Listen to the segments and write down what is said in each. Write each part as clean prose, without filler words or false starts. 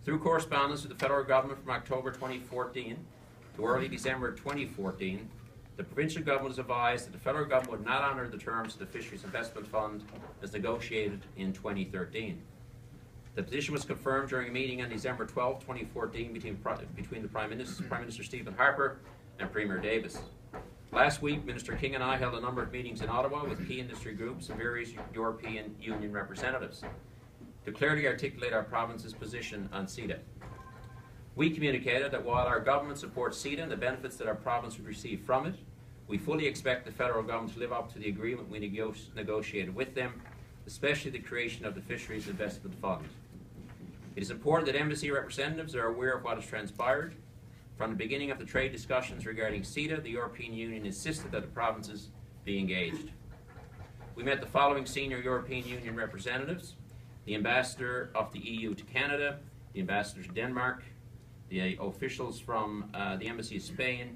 Through correspondence with the federal government from October 2014 to early December 2014, the provincial government was advised that the federal government would not honour the terms of the Fisheries Investment Fund as negotiated in 2013. The position was confirmed during a meeting on December 12, 2014 between the Prime Minister Stephen Harper and Premier Davis. Last week, Minister King and I held a number of meetings in Ottawa with key industry groups and various European Union representatives to clearly articulate our province's position on CETA. We communicated that while our government supports CETA and the benefits that our province would receive from it, we fully expect the federal government to live up to the agreement we negotiated with them, especially the creation of the Fisheries Investment Fund. It is important that embassy representatives are aware of what has transpired. From the beginning of the trade discussions regarding CETA, the European Union insisted that the provinces be engaged. We met the following senior European Union representatives: the Ambassador of the EU to Canada, the Ambassador to Denmark, the officials from the Embassy of Spain,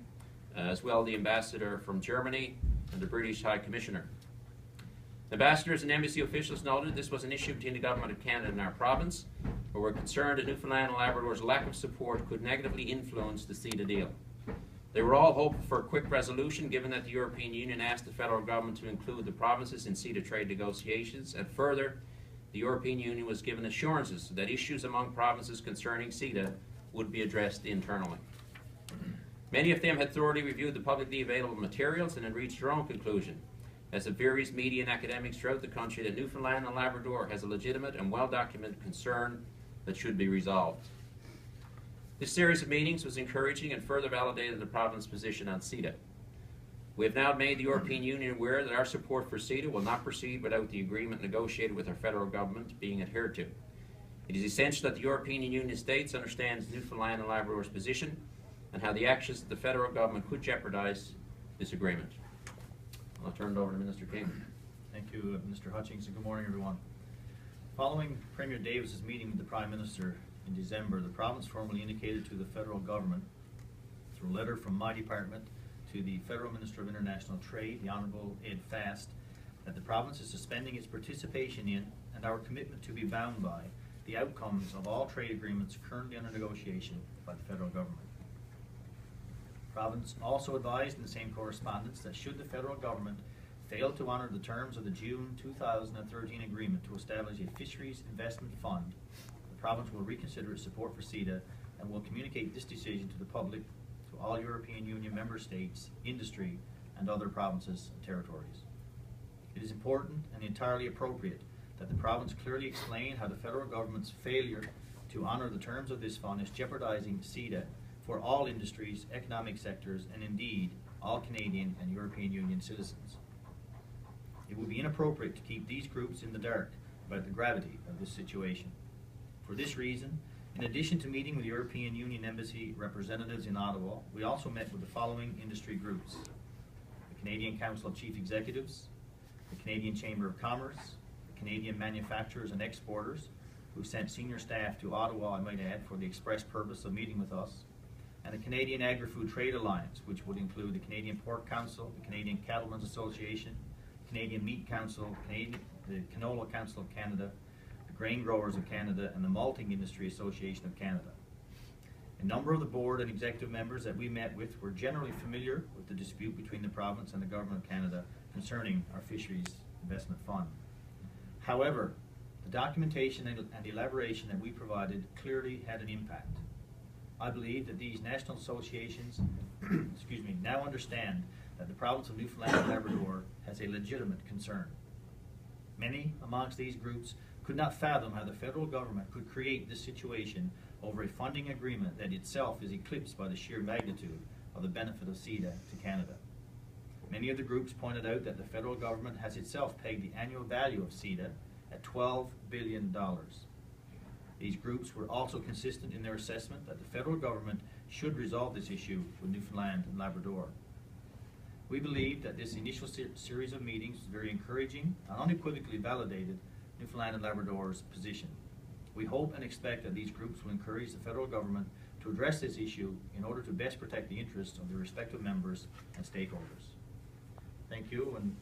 as well the Ambassador from Germany, and the British High Commissioner. Ambassadors and embassy officials noted this was an issue between the Government of Canada and our province, but were concerned that Newfoundland and Labrador's lack of support could negatively influence the CETA deal. They were all hopeful for a quick resolution, given that the European Union asked the federal government to include the provinces in CETA trade negotiations, and further, the European Union was given assurances that issues among provinces concerning CETA would be addressed internally. Many of them had thoroughly reviewed the publicly available materials and had reached their own conclusion, as have various media and academics throughout the country, that Newfoundland and Labrador has a legitimate and well-documented concern that should be resolved. This series of meetings was encouraging and further validated the province's position on CETA. We have now made the European Union aware that our support for CETA will not proceed without the agreement negotiated with our federal government being adhered to. It is essential that the European Union states understands Newfoundland and Labrador's position and how the actions of the federal government could jeopardize this agreement. I'll turn it over to Minister King. Thank you, Mr. Hutchings, and good morning, everyone. Following Premier Davis's meeting with the Prime Minister in December, the province formally indicated to the federal government, through a letter from my department to the Federal Minister of International Trade, the Honourable Ed Fast, that the province is suspending its participation in and our commitment to be bound by the outcomes of all trade agreements currently under negotiation by the federal government. The province also advised in the same correspondence that should the federal government fail to honour the terms of the June 2013 agreement to establish a fisheries investment fund, the province will reconsider its support for CETA and will communicate this decision to the public, to all European Union member states, industry, and other provinces and territories. It is important and entirely appropriate that the province clearly explain how the federal government's failure to honour the terms of this fund is jeopardizing CETA for all industries, economic sectors, and indeed all Canadian and European Union citizens. It would be inappropriate to keep these groups in the dark about the gravity of this situation. For this reason, in addition to meeting with European Union Embassy representatives in Ottawa, we also met with the following industry groups: the Canadian Council of Chief Executives, the Canadian Chamber of Commerce, the Canadian Manufacturers and Exporters, who sent senior staff to Ottawa, I might add, for the express purpose of meeting with us, and the Canadian Agri-Food Trade Alliance, which would include the Canadian Pork Council, the Canadian Cattlemen's Association, Canadian Meat Council, the Canola Council of Canada, the Grain Growers of Canada, and the Malting Industry Association of Canada. A number of the board and executive members that we met with were generally familiar with the dispute between the province and the Government of Canada concerning our Fisheries Investment Fund. However, the documentation and elaboration that we provided clearly had an impact. I believe that these national associations now understand that the province of Newfoundland and Labrador has a legitimate concern. Many amongst these groups could not fathom how the federal government could create this situation over a funding agreement that itself is eclipsed by the sheer magnitude of the benefit of CETA to Canada. Many of the groups pointed out that the federal government has itself pegged the annual value of CETA at $12 billion. These groups were also consistent in their assessment that the federal government should resolve this issue with Newfoundland and Labrador. We believe that this initial series of meetings was very encouraging and unequivocally validated Newfoundland and Labrador's position. We hope and expect that these groups will encourage the federal government to address this issue in order to best protect the interests of their respective members and stakeholders. Thank you. And